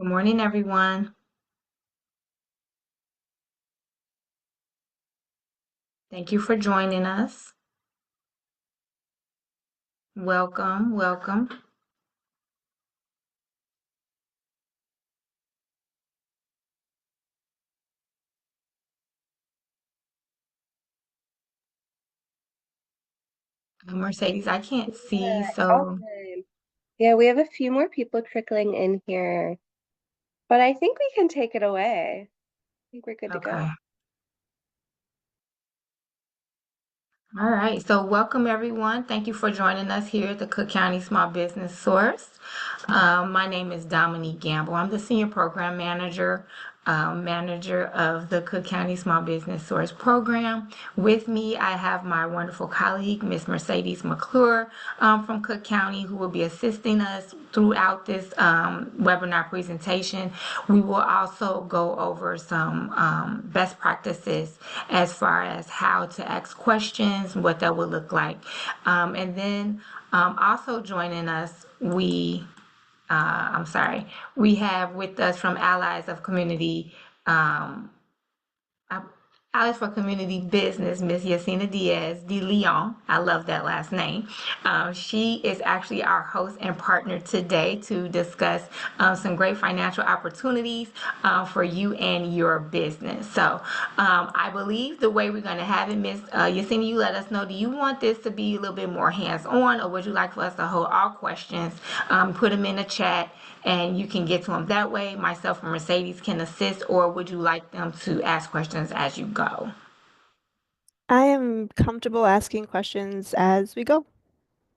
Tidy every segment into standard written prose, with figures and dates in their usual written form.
Good morning, everyone. Thank you for joining us. Welcome, welcome. Mercedes, I can't see, Yeah, so okay. Yeah, we have a few more people trickling in here, but I think we can take it away. I think we're good to okay. go. All right, so welcome everyone. Thank you for joining us here at the Cook County Small Business Source. My name is Dominique Gamble. I'm the Senior Program Manager of the Cook County Small Business Source Program. With me, I have my wonderful colleague, Miss Mercedes McClure from Cook County, who will be assisting us throughout this webinar presentation. We will also go over some best practices as far as how to ask questions, what that would look like. And then also joining us, we have with us from Allies of Community I, Alice for Community Business, Miss Yessenia Diaz de Leon. I love that last name. She is actually our host and partner today to discuss some great financial opportunities for you and your business. So I believe the way we're going to have it, Miss Yessenia, you let us know, do you want this to be a little bit more hands-on, or would you like for us to hold all questions, put them in the chat, and you can get to them that way? Myself and Mercedes can assist, or would you like them to ask questions as you go? I am comfortable asking questions as we go.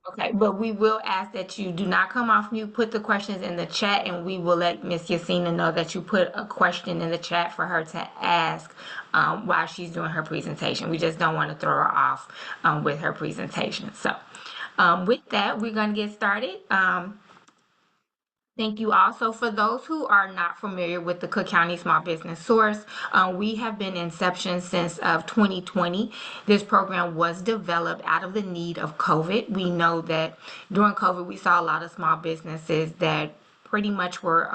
Okay, but we will ask that you do not come off mute, put the questions in the chat, and we will let Miss Yesenia know that you put a question in the chat for her to ask while she's doing her presentation. We just don't want to throw her off with her presentation. So with that, we're going to get started. Thank you also for those who are not familiar with the Cook County Small Business Source. We have been in inception since of 2020. This program was developed out of the need of COVID. We know that during COVID, we saw a lot of small businesses that pretty much were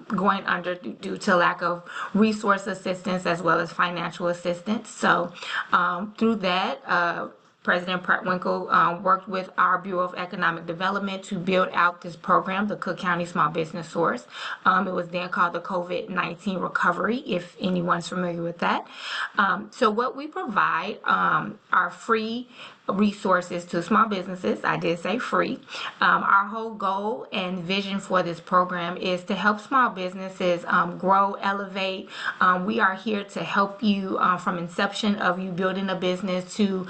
going under due to lack of resource assistance as well as financial assistance. So through that, President Pratt Winkle worked with our Bureau of Economic Development to build out this program, the Cook County Small Business Source. It was then called the COVID-19 Recovery, if anyone's familiar with that. So what we provide are free resources to small businesses. I did say free. Our whole goal and vision for this program is to help small businesses grow, elevate. We are here to help you from inception of you building a business to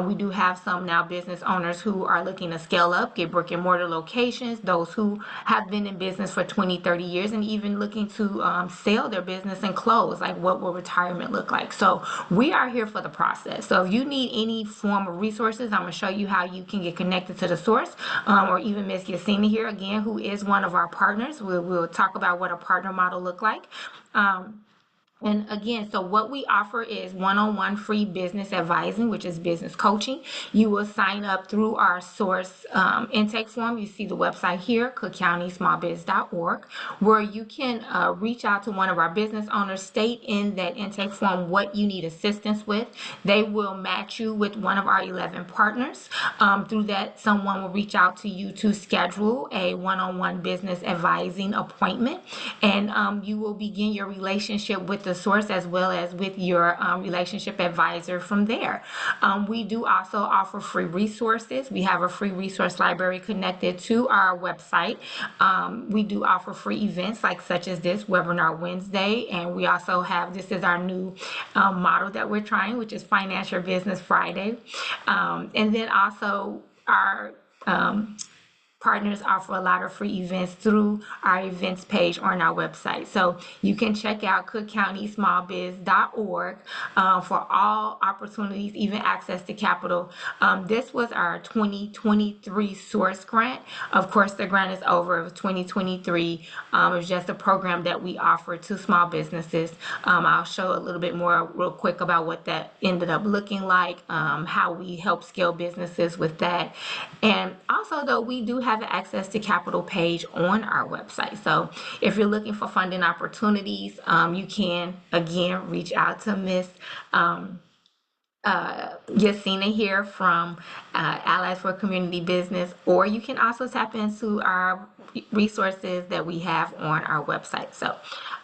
we do have some now business owners who are looking to scale up, get brick and mortar locations, those who have been in business for 20, 30 years, and even looking to sell their business and close, like what will retirement look like. So we are here for the process. So if you need any form of resources, I'm going to show you how you can get connected to the source, or even Miss Yesenia here again, who is one of our partners. We'll talk about what a partner model look like. And again, so what we offer is one-on-one free business advising, which is business coaching. You will sign up through our source intake form. You see the website here, cookcountysmallbiz.org, where you can reach out to one of our business owners, state in that intake form what you need assistance with. They will match you with one of our 11 partners. Through that, someone will reach out to you to schedule a one-on-one business advising appointment, and you will begin your relationship with the source as well as with your relationship advisor from there. We do also offer free resources. We have a free resource library connected to our website. We do offer free events like such as this Webinar Wednesday, and we also have, this is our new model that we're trying, which is Financial Business Friday. And then also our partners offer a lot of free events through our events page on our website. So you can check out cookcountysmallbiz.org for all opportunities, even access to capital. This was our 2023 source grant. Of course, the grant is over 2023. It's just a program that we offer to small businesses. I'll show a little bit more real quick about what that ended up looking like, how we help scale businesses with that. And also, though, we do have have an access to capital page on our website. So if you're looking for funding opportunities, you can, again, reach out to Miss Yessenia here from Allies for Community Business, or you can also tap into our resources that we have on our website. So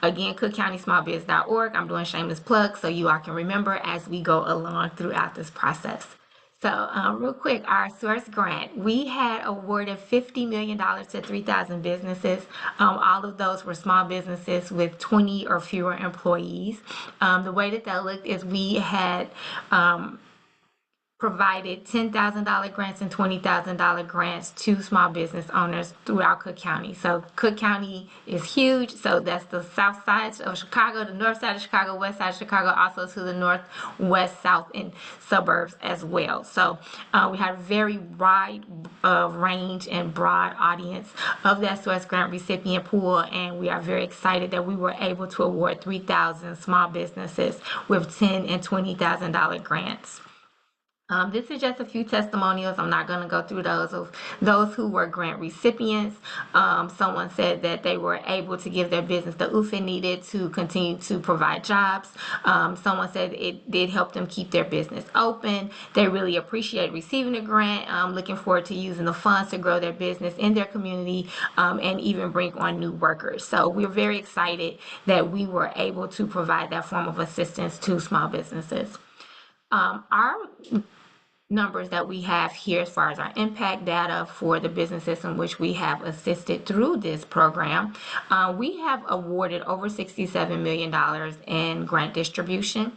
again, cookcountysmallbiz.org. I'm doing shameless plug so you all can remember as we go along throughout this process. So real quick, our source grant, we had awarded $50 million to 3,000 businesses. All of those were small businesses with 20 or fewer employees. The way that looked is we had provided $10,000 grants and $20,000 grants to small business owners throughout Cook County. So Cook County is huge. So that's the south side of Chicago, the north side of Chicago, west side of Chicago, also to the north, west, south, and suburbs as well. So we have a very wide range and broad audience of that source grant recipient pool, and we are very excited that we were able to award 3,000 small businesses with $10,000 and $20,000 grants. This is just a few testimonials. I'm not going to go through those of those who were grant recipients. Someone said that they were able to give their business the oof it needed to continue to provide jobs. Someone said it did help them keep their business open. They really appreciate receiving a grant, looking forward to using the funds to grow their business in their community, and even bring on new workers. So we're very excited that we were able to provide that form of assistance to small businesses. Our numbers that we have here as far as our impact data for the businesses in which we have assisted through this program, we have awarded over $67 million in grant distribution.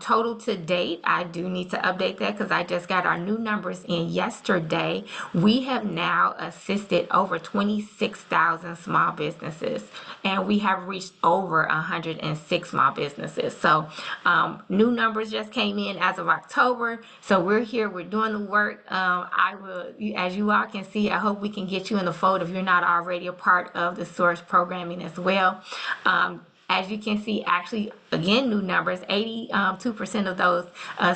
Total to date, I do need to update that because I just got our new numbers in yesterday. We have now assisted over 26,000 small businesses, and we have reached over 106 small businesses. So new numbers just came in as of October. So we're here, we're doing the work. I will, as you all can see, I hope we can get you in the fold if you're not already a part of the source programming as well. As you can see, actually, again, new numbers, 82% of those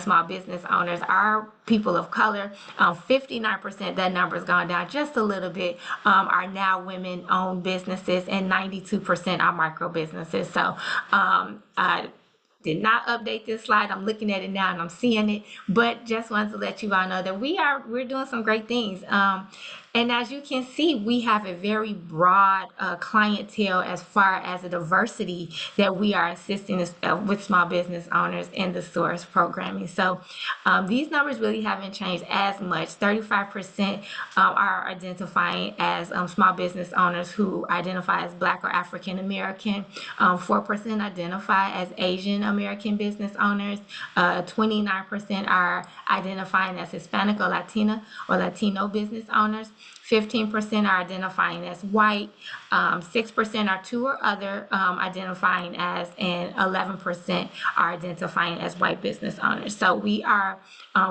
small business owners are people of color. 59%, that number's gone down just a little bit, are now women-owned businesses, and 92% are micro businesses. So I did not update this slide. I'm looking at it now and I'm seeing it, but just wanted to let you all know that we're doing some great things. And as you can see, we have a very broad clientele as far as the diversity that we are assisting with small business owners in the source programming. So these numbers really haven't changed as much. 35% are identifying as small business owners who identify as Black or African American. 4% identify as Asian American business owners. 29% are identifying as Hispanic or Latina or Latino business owners. 15% are identifying as white, 6% are two or other identifying as, and 11% are identifying as white business owners. So we are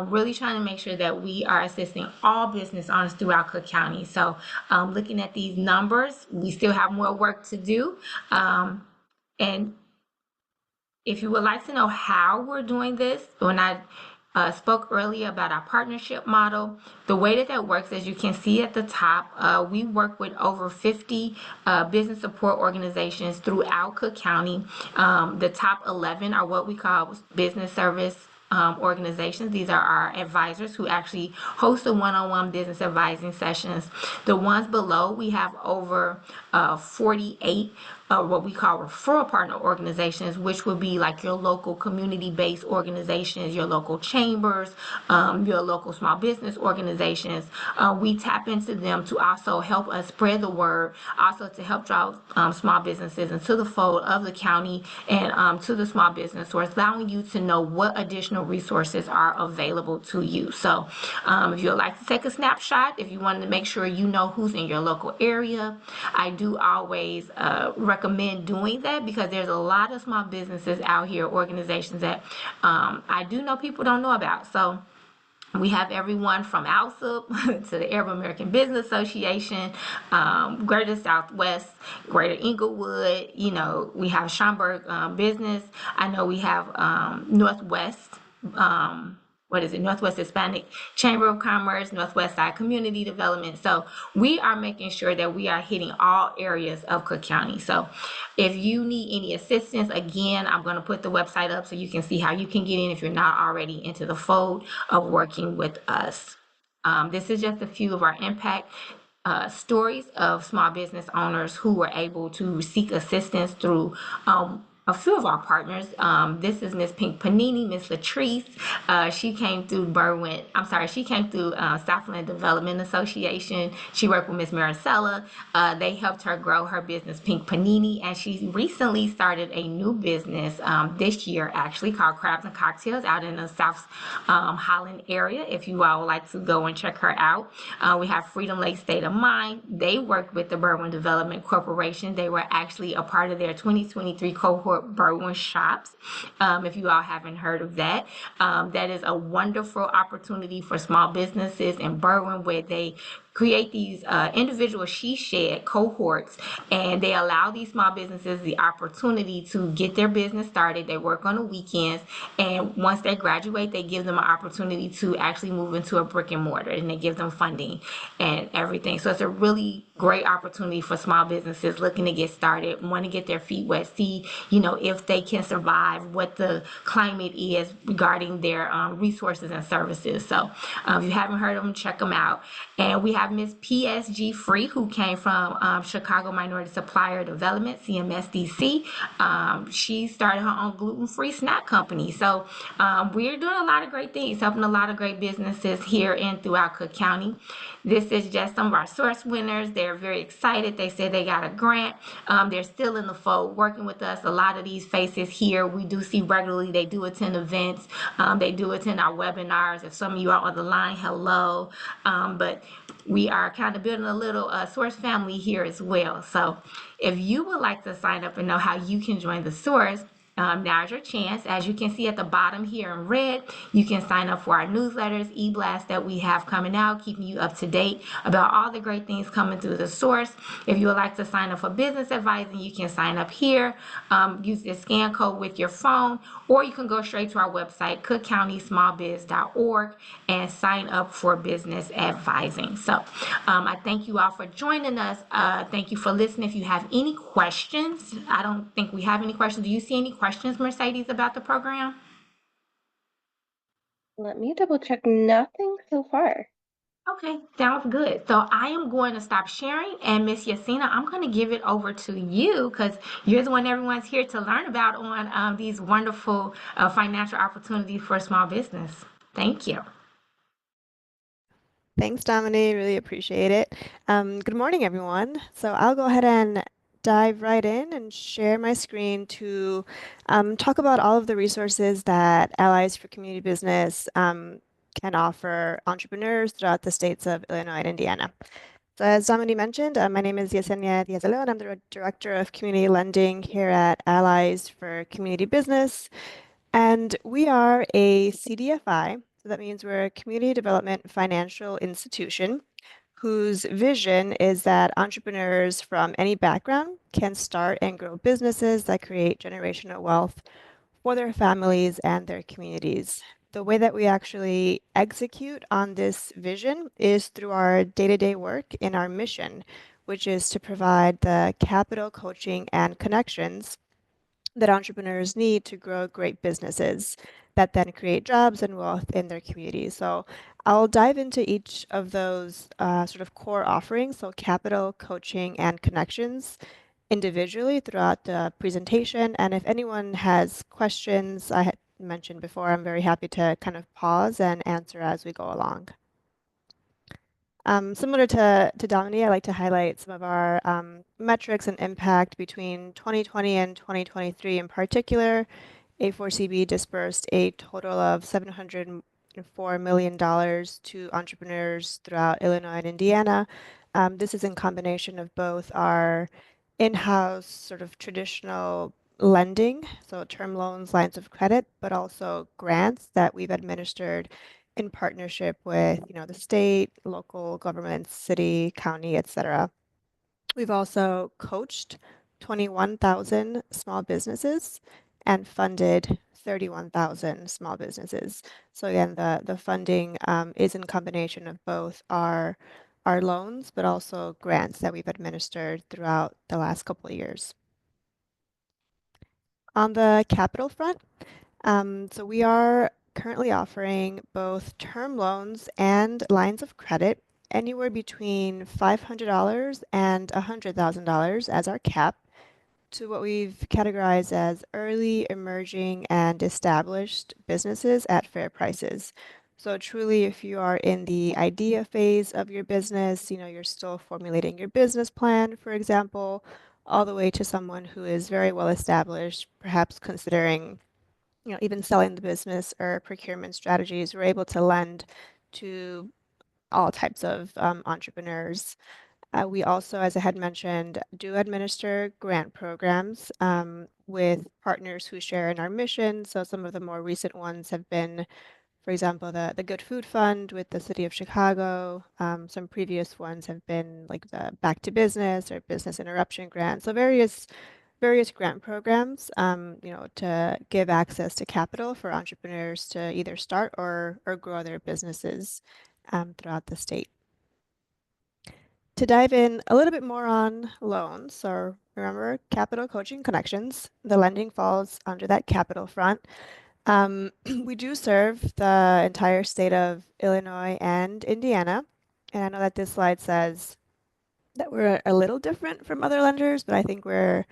really trying to make sure that we are assisting all business owners throughout Cook County. So looking at these numbers, we still have more work to do. And if you would like to know how we're doing this, when I spoke earlier about our partnership model, the way that works, as you can see at the top, we work with over 50 business support organizations throughout Cook County. The top 11 are what we call business service organizations. These are our advisors who actually host the one-on-one business advising sessions. The ones below, we have over 48 what we call referral partner organizations, which would be like your local community-based organizations, your local chambers, your local small business organizations. We tap into them to also help us spread the word, also to help draw small businesses into the fold of the county and to the small business source, allowing you to know what additional resources are available to you. So if you'd like to take a snapshot, if you wanted to make sure you know who's in your local area, I do always recommend doing that, because there's a lot of small businesses out here, organizations that I do know people don't know about. So we have everyone from ALSUP to the Arab American Business Association, Greater Southwest, Greater Inglewood. You know, we have Schaumburg Business. I know we have Northwest Northwest Hispanic Chamber of Commerce, Northwest Side Community Development. So we are making sure that we are hitting all areas of Cook County. So if you need any assistance, again, I'm going to put the website up so you can see how you can get in if you're not already into the fold of working with us. This is just a few of our impact stories of small business owners who were able to seek assistance through a few of our partners. This is Miss Pink Panini, Miss Latrice. She came through she came through Southland Development Association. She worked with Miss Maricela. They helped her grow her business, Pink Panini, and she recently started a new business this year, actually, called Crabs and Cocktails out in the South Holland area. If you all would like to go and check her out. We have Freedom Lake State of Mind. They worked with the Berwyn Development Corporation. They were actually a part of their 2023 cohort Berwyn Shops. If you all haven't heard of that, that is a wonderful opportunity for small businesses in Berwyn where they create these individual she shed cohorts, and they allow these small businesses the opportunity to get their business started. They work on the weekends, and once they graduate, they give them an opportunity to actually move into a brick and mortar, and they give them funding and everything. So it's a really great opportunity for small businesses looking to get started, want to get their feet wet, see if they can survive, what the climate is regarding their resources and services. So if you haven't heard of them, check them out. And we have Miss PSG Free, who came from Chicago Minority Supplier Development, CMSDC. She started her own gluten-free snack company. So we're doing a lot of great things, helping a lot of great businesses here and throughout Cook County. This is just some of our source winners. They're very excited. They said they got a grant. They're still in the fold working with us. A lot of these faces here we do see regularly. They do attend events. They do attend our webinars. If some of you are on the line, hello. But we are kind of building a little source family here as well. So if you would like to sign up and know how you can join the source, now's your chance. As you can see at the bottom here in red, you can sign up for our newsletters, e-blasts that we have coming out, keeping you up to date about all the great things coming through the source. If you would like to sign up for business advising, you can sign up here. Use the scan code with your phone, or you can go straight to our website, cookcountysmallbiz.org, and sign up for business advising. So I thank you all for joining us. Thank you for listening. If you have any questions, I don't think we have any questions. Do you see any questions, Mercedes, about the program? Let me double check. Nothing so far. Okay, sounds good. So I am going to stop sharing, and Miss Yessenia, I'm going to give it over to you because you're the one everyone's here to learn about on these wonderful financial opportunities for small business. Thank you. Thanks, Dominique. Really appreciate it. Good morning, everyone. So I'll go ahead and dive right in and share my screen to talk about all of the resources that Allies for Community Business can offer entrepreneurs throughout the states of Illinois and Indiana. So as Dominique mentioned, my name is Yessenia Diaz, and I'm the Director of Community Lending here at Allies for Community Business. And we are a CDFI, so that means we're a community development financial institution whose vision is that entrepreneurs from any background can start and grow businesses that create generational wealth for their families and their communities. The way that we actually execute on this vision is through our day-to-day work in our mission, which is to provide the capital, coaching, and connections that entrepreneurs need to grow great businesses that then create jobs and wealth in their communities. So I'll dive into each of those sort of core offerings, so capital, coaching, and connections individually throughout the presentation. And if anyone has questions, I had mentioned before, I'm very happy to kind of pause and answer as we go along. Similar to Dominique, I like to highlight some of our metrics and impact between 2020 and 2023 in particular. A4CB dispersed a total of $704 million to entrepreneurs throughout Illinois and Indiana. This is in combination of both our in-house sort of traditional lending, so term loans, lines of credit, but also grants that we've administered in partnership with, the state, local governments, city, county, etc. We've also coached 21,000 small businesses and funded 31,000 small businesses. So again, the funding is in combination of both our loans, but also grants that we've administered throughout the last couple of years. On the capital front, so we are currently offering both term loans and lines of credit anywhere between $500 and $100,000 as our cap to what we've categorized as early, emerging, and established businesses at fair prices. So truly, if you are in the idea phase of your business, you're still formulating your business plan, for example, all the way to someone who is very well established, perhaps considering, even selling the business or procurement strategies, we're able to lend to all types of entrepreneurs. We also, as I had mentioned, do administer grant programs with partners who share in our mission. So some of the more recent ones have been, for example, the Good Food Fund with the City of Chicago. Some previous ones have been like the Back to Business or Business Interruption Grant. So various grant programs, to give access to capital for entrepreneurs to either start or grow their businesses throughout the state. To dive in a little bit more on loans, so remember Capital Coaching Connections, the lending falls under that capital front. We do serve the entire state of Illinois and Indiana, and I know that this slide says that we're a little different from other lenders, but I think we're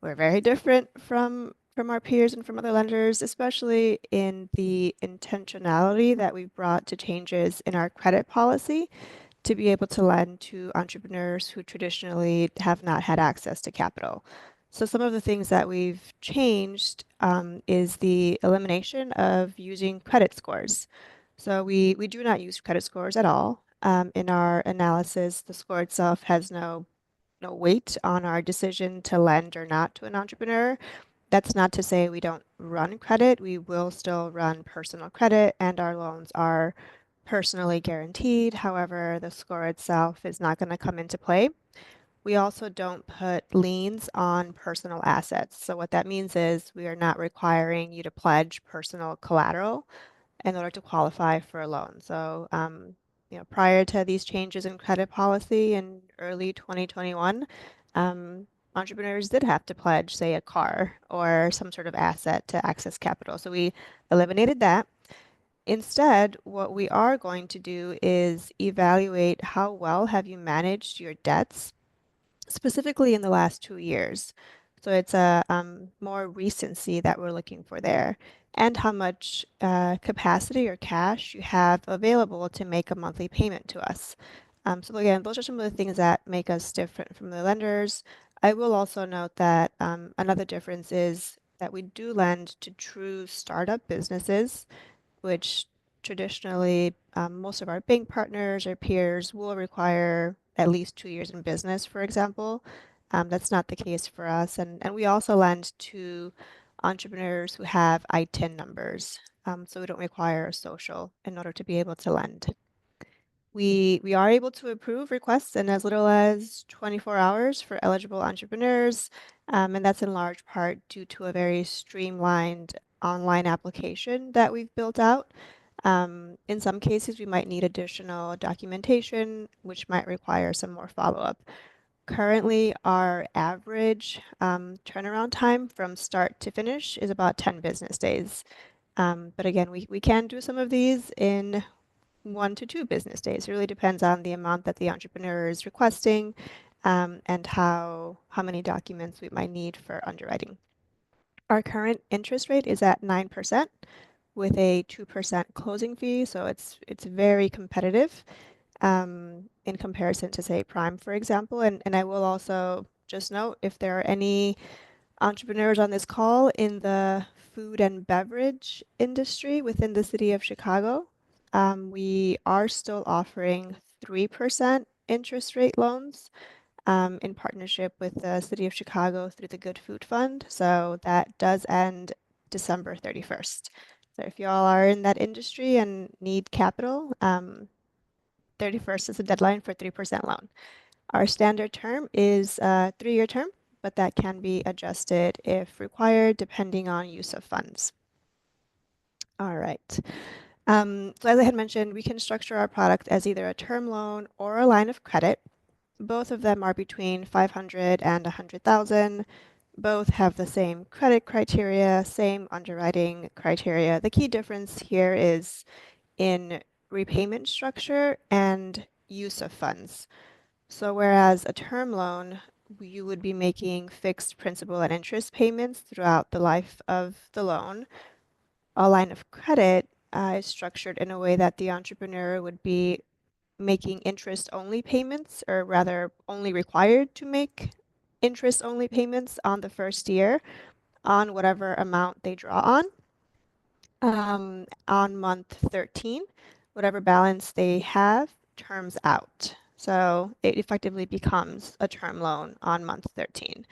very different from our peers and from other lenders, especially in the intentionality that we've brought to changes in our credit policy to be able to lend to entrepreneurs who traditionally have not had access to capital. So some of the things that we've changed is the elimination of using credit scores. So we do not use credit scores at all. In our analysis, the score itself has no weight on our decision to lend or not to an entrepreneur. That's not to say we don't run credit. We will still run personal credit, and our loans are personally guaranteed. However, the score itself is not going to come into play. We also don't put liens on personal assets. So what that means is we are not requiring you to pledge personal collateral in order to qualify for a loan. So, prior to these changes in credit policy in early 2021, entrepreneurs did have to pledge, say, a car or some sort of asset to access capital. So we eliminated that. Instead, what we are going to do is evaluate how well have you managed your debts specifically in the last 2 years. So it's a more recency that we're looking for there, and how much capacity or cash you have available to make a monthly payment to us. So again, those are some of the things that make us different from the lenders. I will also note that another difference is that we do lend to true startup businesses, which traditionally most of our bank partners or peers will require at least 2 years in business, for example. That's not the case for us. And we also lend to entrepreneurs who have ITIN numbers. So we don't require a social in order to be able to lend. We are able to approve requests in as little as 24 hours for eligible entrepreneurs, and that's in large part due to a very streamlined online application that we've built out. In some cases, we might need additional documentation, which might require some more follow-up. Currently, our average turnaround time from start to finish is about 10 business days. But again, we can do some of these in 1 to 2 business days. It really depends on the amount that the entrepreneur is requesting, and how many documents we might need for underwriting. Our current interest rate is at 9% with a 2% closing fee, so it's very competitive in comparison to, say, Prime, for example. And I will also just note, if there are any entrepreneurs on this call in the food and beverage industry within the city of Chicago, we are still offering 3% interest rate loans in partnership with the city of Chicago through the Good Food Fund. So that does end December 31st. So if you all are in that industry and need capital, 31st is the deadline for 3% loan. Our standard term is a 3-year term, but that can be adjusted if required, depending on use of funds. All right. So as I had mentioned, we can structure our product as either a term loan or a line of credit. Both of them are between 500 and 100,000. Both have the same credit criteria, same underwriting criteria. The key difference here is in repayment structure and use of funds. So whereas a term loan, you would be making fixed principal and interest payments throughout the life of the loan, a line of credit is structured in a way that the entrepreneur would be making interest-only payments, or rather only required to make interest-only payments on the first year on whatever amount they draw on. On month 13, whatever balance they have terms out. So it effectively becomes a term loan on month 13.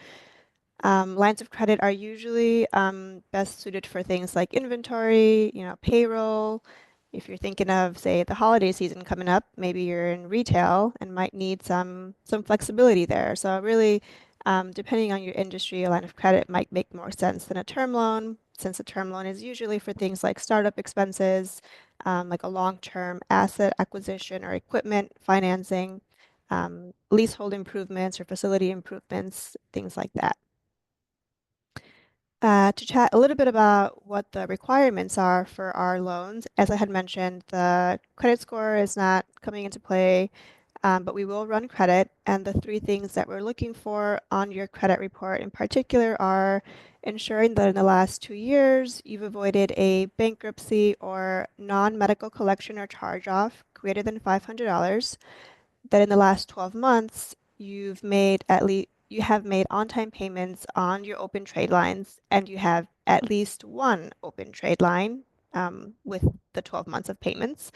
Lines of credit are usually best suited for things like inventory, payroll. If you're thinking of, say, the holiday season coming up, maybe you're in retail and might need some flexibility there. So really, depending on your industry, a line of credit might make more sense than a term loan, since a term loan is usually for things like startup expenses, like a long-term asset acquisition or equipment financing, leasehold improvements or facility improvements, things like that. To chat a little bit about what the requirements are for our loans. As I had mentioned, the credit score is not coming into play, but we will run credit. And the three things that we're looking for on your credit report in particular are ensuring that in the last 2 years, you've avoided a bankruptcy or non-medical collection or charge-off greater than $500, that in the last 12 months, you have made on-time payments on your open trade lines, and you have at least one open trade line with the 12 months of payments.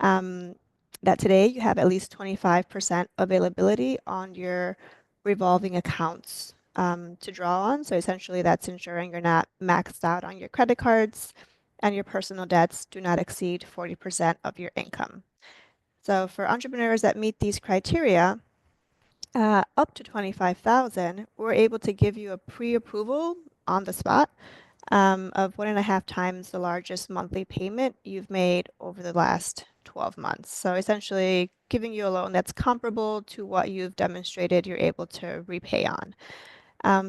That today you have at least 25% availability on your revolving accounts to draw on. So essentially, that's ensuring you're not maxed out on your credit cards, and your personal debts do not exceed 40% of your income. So for entrepreneurs that meet these criteria, up to 25,000, we're able to give you a pre-approval on the spot of 1.5 times the largest monthly payment you've made over the last 12 months. So essentially giving you a loan that's comparable to what you've demonstrated you're able to repay on.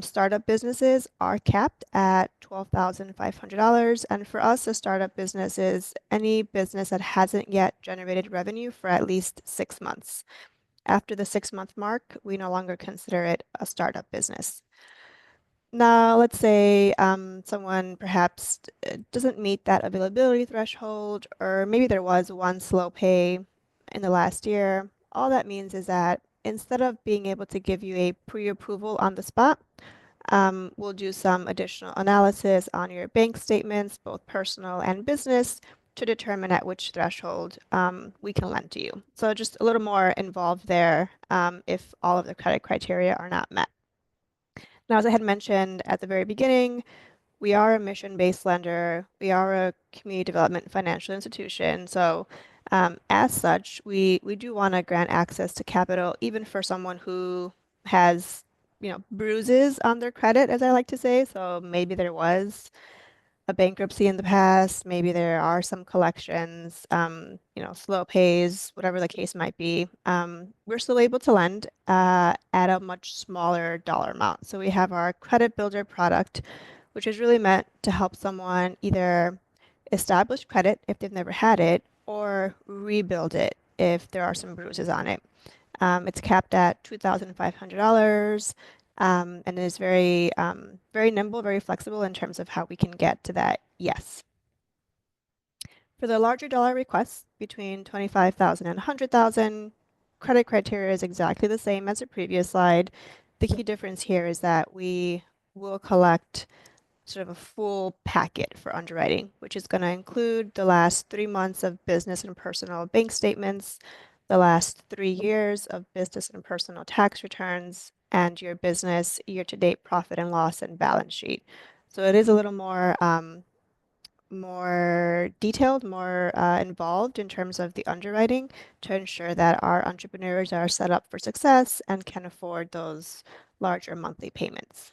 Startup businesses are capped at $12,500. And for us, a startup business is any business that hasn't yet generated revenue for at least 6 months. After the 6-month mark, we no longer consider it a startup business. Now, let's say someone perhaps doesn't meet that availability threshold, or maybe there was one slow pay in the last year. All that means is that instead of being able to give you a pre-approval on the spot, we'll do some additional analysis on your bank statements, both personal and business, to determine at which threshold we can lend to you. So just a little more involved there if all of the credit criteria are not met. Now, as I had mentioned at the very beginning, we are a mission-based lender. We are a community development financial institution. So as such, we do want to grant access to capital even for someone who has, bruises on their credit, as I like to say. So maybe there was a bankruptcy in the past, maybe there are some collections, slow pays, whatever the case might be. We're still able to lend at a much smaller dollar amount. So we have our credit builder product, which is really meant to help someone either establish credit if they've never had it, or rebuild it if there are some bruises on it. It's capped at $2,500, and it is very nimble, very flexible in terms of how we can get to that yes. For the larger dollar requests between 25,000 and 100,000, credit criteria is exactly the same as the previous slide. The key difference here is that we will collect sort of a full packet for underwriting, which is going to include the last 3 months of business and personal bank statements, the last 3 years of business and personal tax returns, and your business year-to-date profit and loss and balance sheet. So it is a little more detailed, more involved in terms of the underwriting to ensure that our entrepreneurs are set up for success and can afford those larger monthly payments.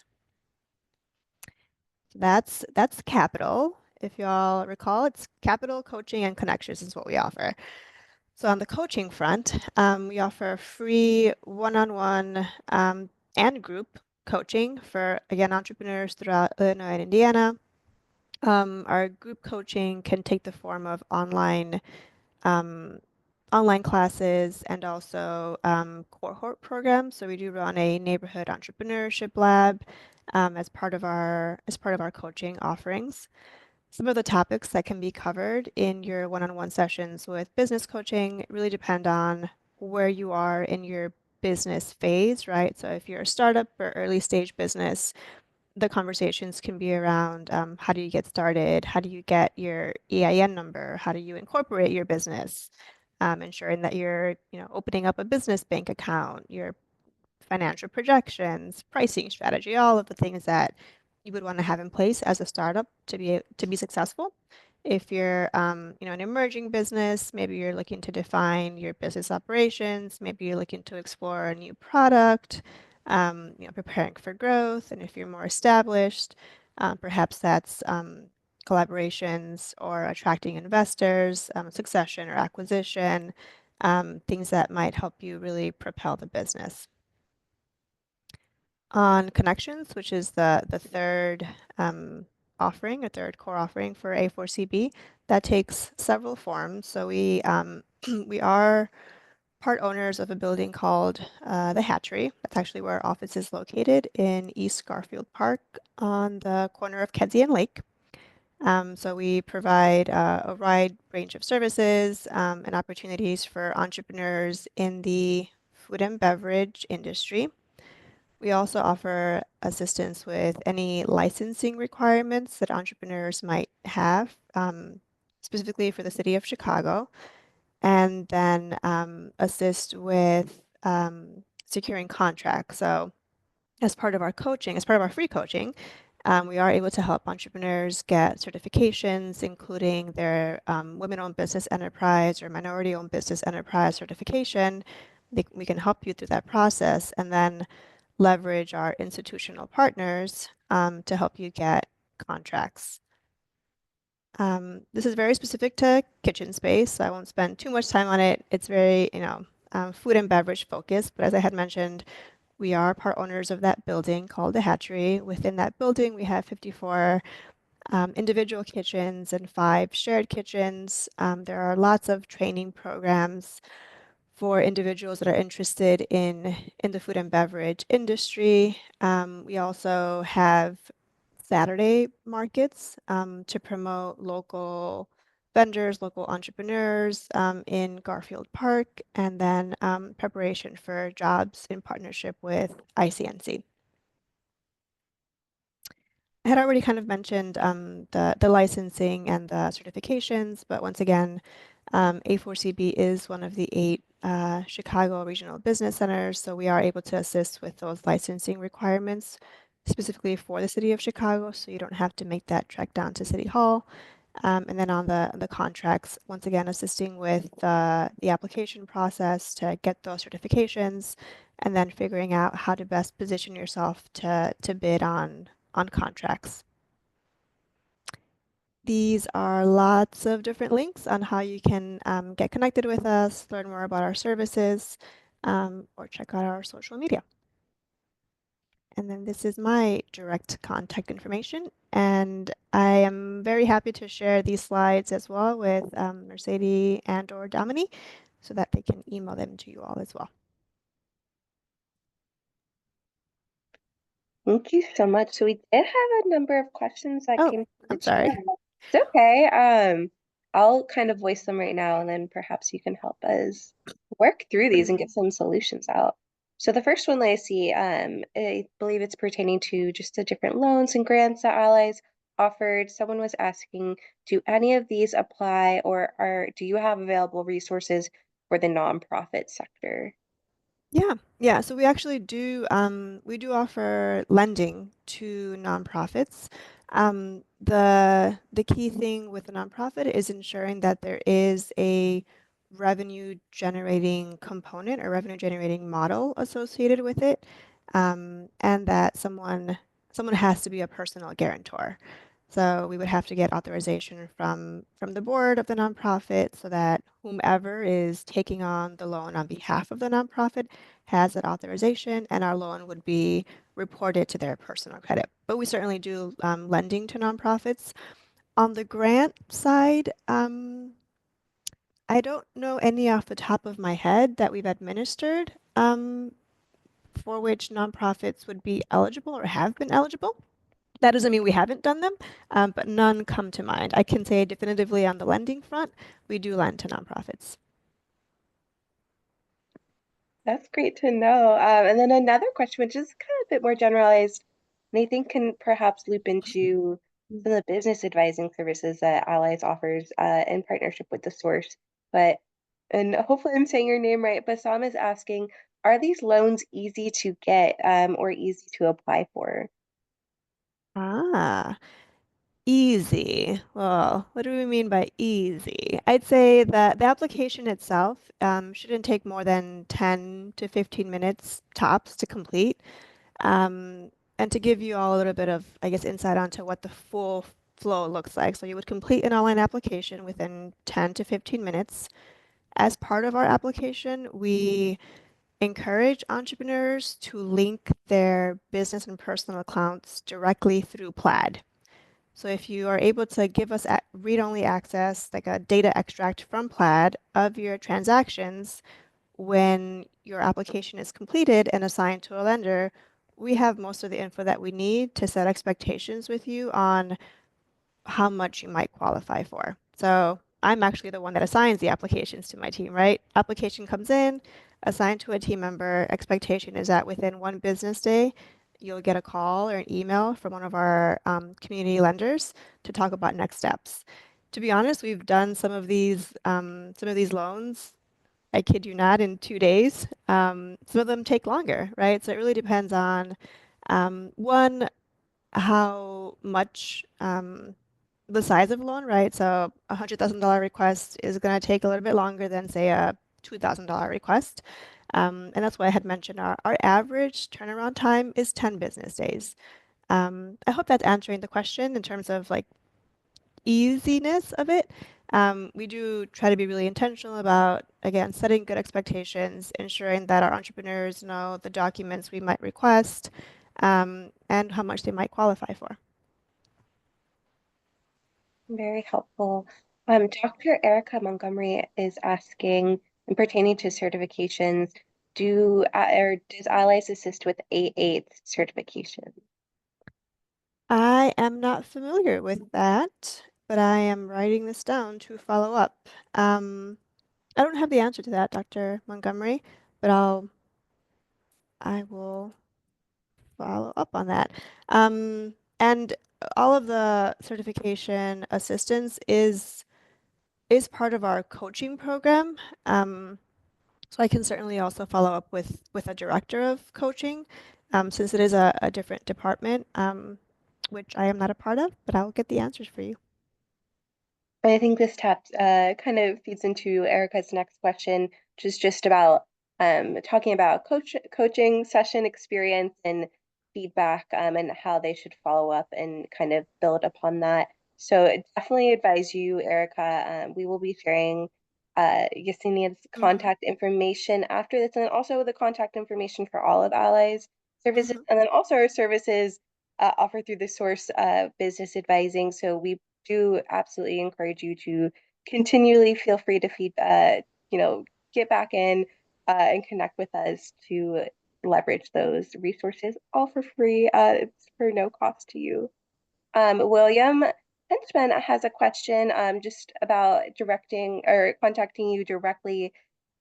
That's capital. If you all recall, it's capital, coaching, and connections is what we offer. So on the coaching front, we offer free one-on-one and group coaching for, again, entrepreneurs throughout Illinois and Indiana. Our group coaching can take the form of um, online classes and also cohort programs. So we do run a neighborhood entrepreneurship lab as part of our coaching offerings. Some of the topics that can be covered in your one-on-one sessions with business coaching really depend on where you are in your business phase, right? So if you're a startup or early stage business, the conversations can be around how do you get started? How do you get your EIN number? How do you incorporate your business? Ensuring that you're, opening up a business bank account, your financial projections, pricing strategy, all of the things that you would want to have in place as a startup to be successful. If you're, an emerging business, maybe you're looking to define your business operations, maybe you're looking to explore a new product, preparing for growth. And if you're more established, perhaps that's collaborations or attracting investors, succession or acquisition, things that might help you really propel the business. On connections, which is the third offering, a third core offering for A4CB, that takes several forms. So we we are part owners of a building called the Hatchery. That's actually where our office is located in East Garfield Park on the corner of Kedzie and Lake. So we provide a wide range of services and opportunities for entrepreneurs in the food and beverage industry. We also offer assistance with any licensing requirements that entrepreneurs might have, specifically for the city of Chicago, and then assist with securing contracts. So, as part of our free coaching, we are able to help entrepreneurs get certifications, including their women-owned business enterprise or minority-owned business enterprise certification. We can help you through that process, and then leverage our institutional partners to help you get contracts. This is very specific to kitchen space, so I won't spend too much time on it. It's very, food and beverage focused, but as I had mentioned, we are part owners of that building called the Hatchery. Within that building, we have 54 individual kitchens and 5 shared kitchens. There are lots of training programs for individuals that are interested in the food and beverage industry. We also have Saturday markets to promote local vendors, local entrepreneurs in Garfield Park, and then preparation for jobs in partnership with ICNC. I had already kind of mentioned the licensing and the certifications, but once again, A4CB is one of the 8 Chicago Regional Business Centers, so we are able to assist with those licensing requirements specifically for the city of Chicago, so you don't have to make that trek down to City Hall. And then on the contracts, once again, assisting with the application process to get those certifications, and then figuring out how to best position yourself to bid on contracts. These are lots of different links on how you can get connected with us, learn more about our services, or check out our social media. And then this is my direct contact information. And I am very happy to share these slides as well with Mercedes and or Domini so that they can email them to you all as well. Thank you so much. So we did have a number of questions that came through the I'm sorry. chat. It's okay. I'll kind of voice them right now, and then perhaps you can help us work through these and get some solutions out. So the first one that I see, I believe it's pertaining to just the different loans and grants that Allies offered. Someone was asking, do any of these apply, or do you have available resources for the nonprofit sector? Yeah. So we actually do offer lending to nonprofits. The key thing with a nonprofit is ensuring that there is a revenue generating component or revenue generating model associated with it, and that someone has to be a personal guarantor. So we would have to get authorization from the board of the nonprofit so that whomever is taking on the loan on behalf of the nonprofit has that authorization, and our loan would be reported to their personal credit. But we certainly do lending to nonprofits. On the grant side, I don't know any off the top of my head that we've administered for which nonprofits would be eligible or have been eligible. That doesn't mean we haven't done them, but none come to mind. I can say definitively on the lending front, we do lend to nonprofits. That's great to know. And then another question, which is kind of a bit more generalized, and I think can perhaps loop into some of the business advising services that Allies offers in partnership with the source. But, and hopefully I'm saying your name right, Bassam is asking, are these loans easy to get or easy to apply for? Ah, easy. Well, what do we mean by easy? I'd say that the application itself shouldn't take more than 10 to 15 minutes tops to complete. And to give you all a little bit of, I guess, insight onto what the full flow looks like. So you would complete an online application within 10 to 15 minutes. As part of our application, we encourage entrepreneurs to link their business and personal accounts directly through Plaid. So if you are able to give us read-only access, like a data extract from Plaid of your transactions, when your application is completed and assigned to a lender, we have most of the info that we need to set expectations with you on how much you might qualify for. So I'm actually the one that assigns the applications to my team, right? Application comes in, assigned to a team member. Expectation is that within 1 business day, you'll get a call or an email from one of our community lenders to talk about next steps. To be honest, we've done some of these loans. I kid you not, in 2 days. Some of them take longer, right? So it really depends on one, how much the size of a loan, right? So a $100,000 request is going to take a little bit longer than, say, a $2,000 request. And that's why I had mentioned our average turnaround time is 10 business days. I hope that's answering the question in terms of like easiness of it. We do try to be really intentional about, again, setting good expectations, ensuring that our entrepreneurs know the documents we might request, and how much they might qualify for. Very helpful. Dr. Erica Montgomery is asking, and pertaining to certifications, or does Allies assist with A8 certification? I am not familiar with that, but I am writing this down to follow up. I don't have the answer to that, Dr. Montgomery, but I will follow up on that. And all of the certification assistance is part of our coaching program. So I can certainly also follow up with a director of coaching, since it is a different department, which I am not a part of, but I'll get the answers for you. I think this kind of feeds into Erica's next question, which is just about talking about coaching session experience and feedback and how they should follow up and kind of build upon that. So I definitely advise you, Erica. We will be sharing Yesenia's Hmm. contact information after this, and then also the contact information for all of Allies services, Hmm. and then also our services offered through the source business advising. So we do absolutely encourage you to continually feel free to you know, get back in and connect with us to leverage those resources all for free. It's for no cost to you. William Henchman has a question just about directing or contacting you directly.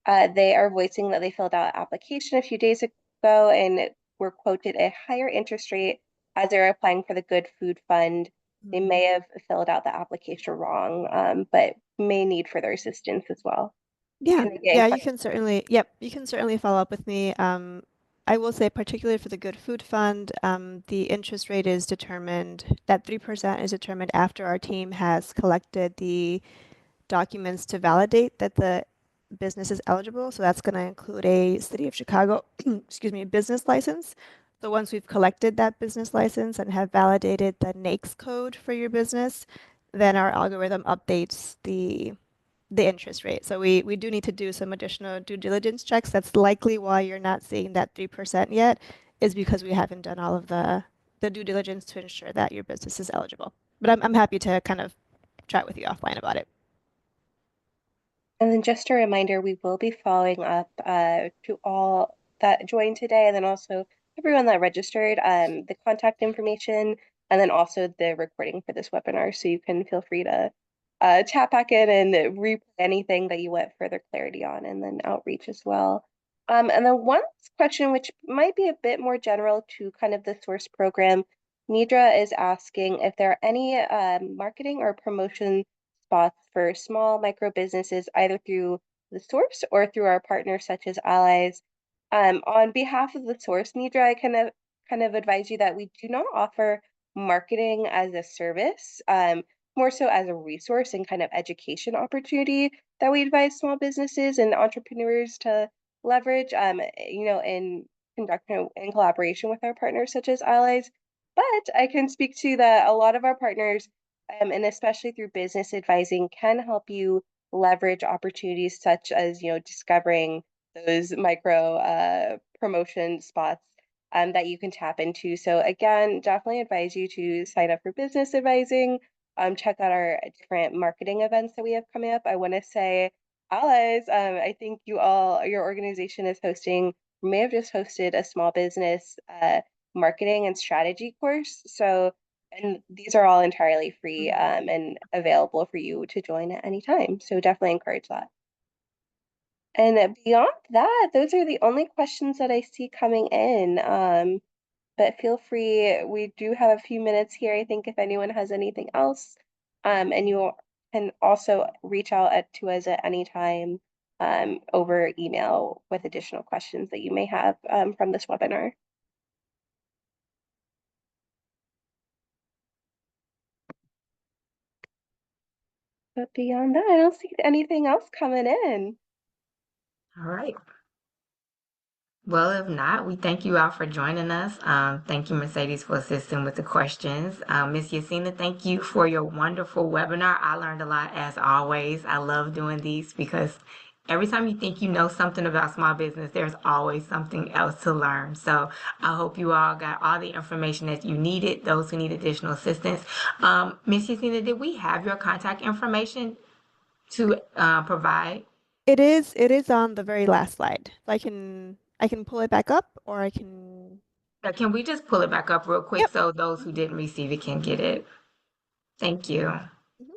They are voicing that they filled out an application a few days ago and were quoted a higher interest rate as they're applying for the Good Food Fund. They may have filled out the application wrong, but may need further assistance as well. Yeah, Can they get in yeah, you contact? can certainly, yep, you can certainly follow up with me. I will say, particularly for the Good Food Fund, the interest rate is determined, that 3% is determined after our team has collected the documents to validate that the business is eligible. So that's going to include a City of Chicago, excuse me, business license. So once we've collected that business license and have validated the NAICS code for your business, then our algorithm updates the interest rate. So we do need to do some additional due diligence checks. That's likely why you're not seeing that 3% yet, is because we haven't done all of the due diligence to ensure that your business is eligible. But I'm happy to kind of chat with you offline about it. And then just a reminder, we will be following up to all that joined today, and then also everyone that registered, the contact information, and then also the recording for this webinar. So you can feel free to chat back in and replay anything that you want further clarity on, and then outreach as well. And then one question, which might be a bit more general to kind of the source program, Nidra is asking if there are any marketing or promotion spots for small micro businesses, either through the source or through our partners such as Allies. On behalf of the source, Nidra, I kind of advise you that we do not offer marketing as a service, more so as a resource and kind of education opportunity that we advise small businesses and entrepreneurs to leverage, in conjunction in collaboration with our partners such as Allies. But I can speak to that a lot of our partners, and especially through business advising, can help you leverage opportunities such as, discovering those micro promotion spots that you can tap into. So again, definitely advise you to sign up for business advising. Check out our different marketing events that we have coming up. I want to say, Allies, I think your organization is hosting, may have just hosted a small business marketing and strategy course. So, and these are all entirely free and available for you to join at any time. So definitely encourage that. And beyond that, those are the only questions that I see coming in. But feel free, we do have a few minutes here, I think, if anyone has anything else. And you can also reach out to us at any time over email with additional questions that you may have from this webinar. But beyond that, I don't see anything else coming in. All right. Well, if not, we thank you all for joining us. Thank you, Mercedes, for assisting with the questions. Ms. Yessenia, thank you for your wonderful webinar. I learned a lot as always. I love doing these because every time you think you know something about small business, there's always something else to learn. So I hope you all got all the information that you needed, those who need additional assistance. Ms. Yessenia, did we have your contact information to provide? It is on the very last slide. So I can pull it back up, or I can. Can we just pull it back up real quick Yep. so those who Mhm, didn't receive it can get it? Thank you. mhm.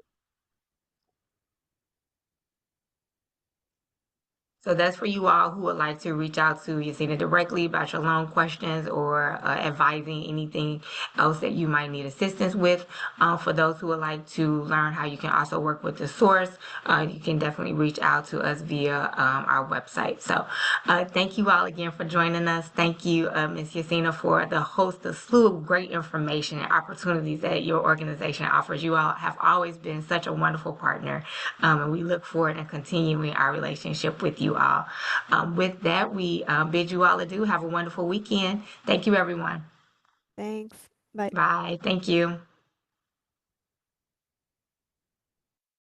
So that's for you all who would like to reach out to Yessenia directly about your loan questions or advising anything else that you might need assistance with. For those who would like to learn how you can also work with the source, you can definitely reach out to us via our website. So thank you all again for joining us. Thank you, Ms. Yessenia, for the host, the slew of great information and opportunities that your organization offers. You all have always been such a wonderful partner, and we look forward to continuing our relationship with you all. With that, we bid you all adieu. Have a wonderful weekend. Thank you, everyone. Thanks. Bye. Bye. Thank you.